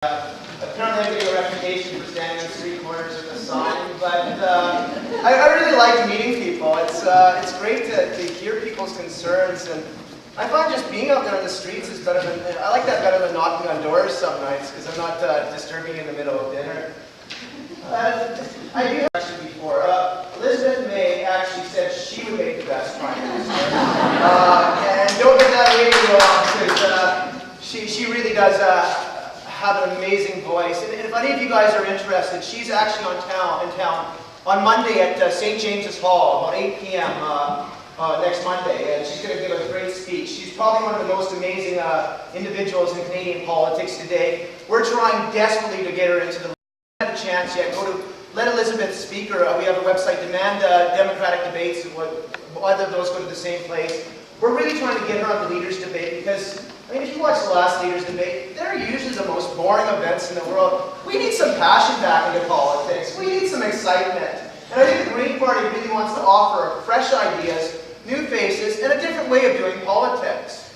Apparently I'm getting a reputation for standing on street corners with a sign, but I really like meeting people. It's great to hear people's concerns, and I find just being out there on the streets is better than, I like that better than knocking on doors some nights, because I'm not disturbing you in the middle of dinner. I do have a question before. Elizabeth May actually said she would make the best Prime Minister. And don't get that lady wrong, because she really does have an amazing voice. And if any of you guys are interested, she's actually in town on Monday at St. James's Hall, about 8 p.m. Next Monday, and she's going to give a great speech. She's probably one of the most amazing individuals in Canadian politics today. We're trying desperately to get her into the have a chance yet. Go to Let Elizabeth Speak, or we have a website, Demand Democratic Debates, either of those go to the same place. We're really trying to get her on the Leaders Debate because, I mean, if you watch the last Leaders Debate, they're usually the most boring events in the world. We need some passion back into politics. We need some excitement. And I think the Green Party really wants to offer fresh ideas, new faces, and a different way of doing politics.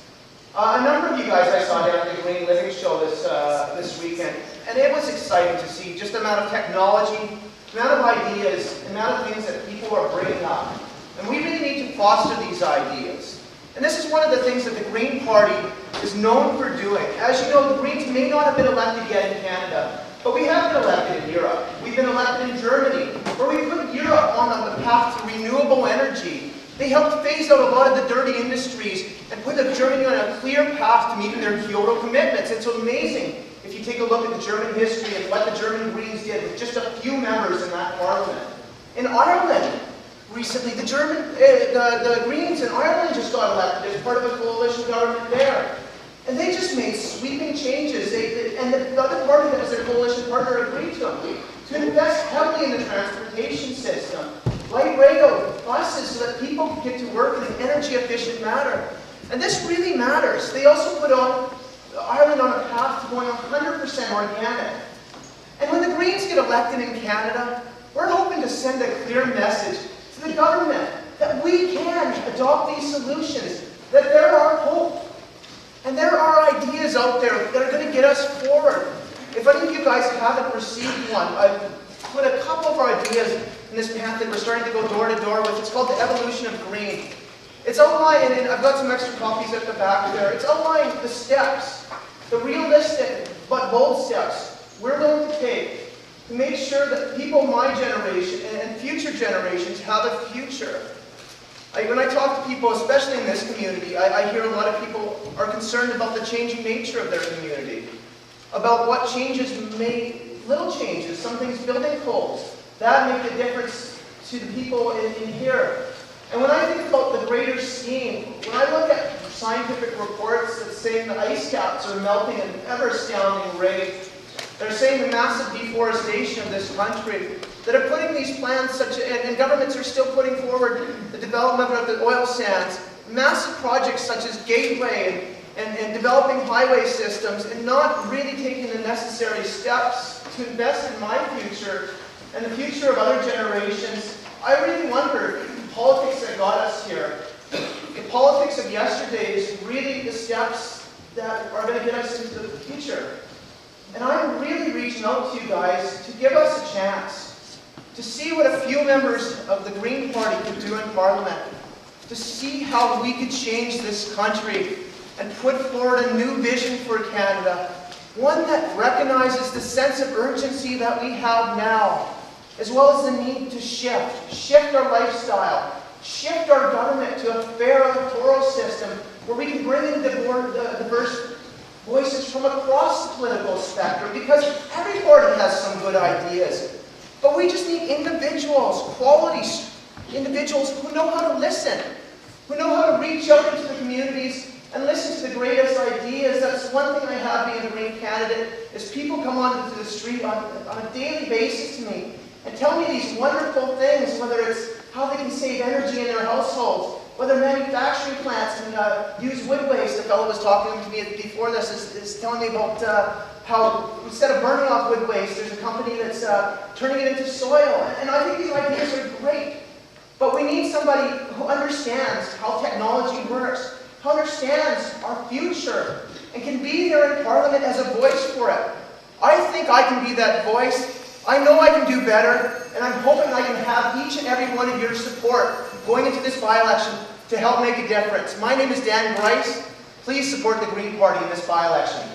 A number of you guys I saw down at the Green Living Show this weekend, and it was exciting to see just the amount of technology, the amount of ideas, the amount of things that people are bringing up. And we really need to foster these ideas. And this is one of the things that the Green Party is known for doing. As you know, the Greens may not have been elected yet in Canada, but we have been elected in Europe. We've been elected in Germany, where we put Europe on the path to renewable energy. They helped phase out a lot of the dirty industries and put Germany on a clear path to meeting their Kyoto commitments. It's amazing if you take a look at the German history and what the German Greens did with just a few members in that parliament. In Ireland, recently, the Greens in Ireland just got elected as part of a coalition government there. And they just made sweeping changes. And the other party that was their coalition partner agreed to them to invest heavily in the transportation system. Light rail buses so that people can get to work in an energy-efficient manner. And this really matters. They also put Ireland on a path to going 100% organic. And when the Greens get elected in Canada, we're hoping to send a clear message to the government that we can adopt these solutions, that there are hope. And there are ideas out there that are going to get us forward. If any of you guys haven't received one, I've put a couple of our ideas in this pamphlet we're starting to go door to door with. It's called The Evolution of Green. It's outlined, and I've got some extra copies at the back there. It's outlined the steps, the realistic but bold steps we're willing to take to make sure that people my generation and future generations have a future. When I talk to people, especially in this community, I hear a lot of people are concerned about the changing nature of their community, about what changes little changes, some things building codes, that make a difference to the people in here. And when I think about the greater scheme, when I look at scientific reports that say the ice caps are melting at an ever-astounding rate, they're saying the massive deforestation of this country, that are putting these plans, and governments are still putting forward the development of the oil sands, massive projects such as Gateway and developing highway systems, and not really taking the necessary steps to invest in my future and the future of other generations. I really wonder if the politics that got us here, the politics of yesterday, is really the steps that are going to get us into the future. And I'm really reaching out to you guys to give us a chance to see what a few members of the Green Party could do in Parliament, to see how we could change this country and put forward a new vision for Canada, one that recognizes the sense of urgency that we have now, as well as the need to shift our lifestyle, shift our government to a fair electoral system where we can bring in diverse voices from across the political spectrum, because every party has some good ideas. But we just need individuals, quality individuals who know how to listen, who know how to reach out into the communities and listen to the greatest ideas. That's one thing I have being a Green candidate, is people come onto the street on a daily basis to me and tell me these wonderful things, whether it's how they can save energy in their households, whether manufacturing plants can use wood waste. The fellow was talking to me before this, is telling me about how instead of burning off wood waste, there's a company that's turning it into soil. And I think these ideas are great. But we need somebody who understands how technology works, who understands our future, and can be there in Parliament as a voice for it. I think I can be that voice. I know I can do better, and I'm hoping I can have each and every one of your support going into this by-election to help make a difference. My name is Dan Bryce. Please support the Green Party in this by-election.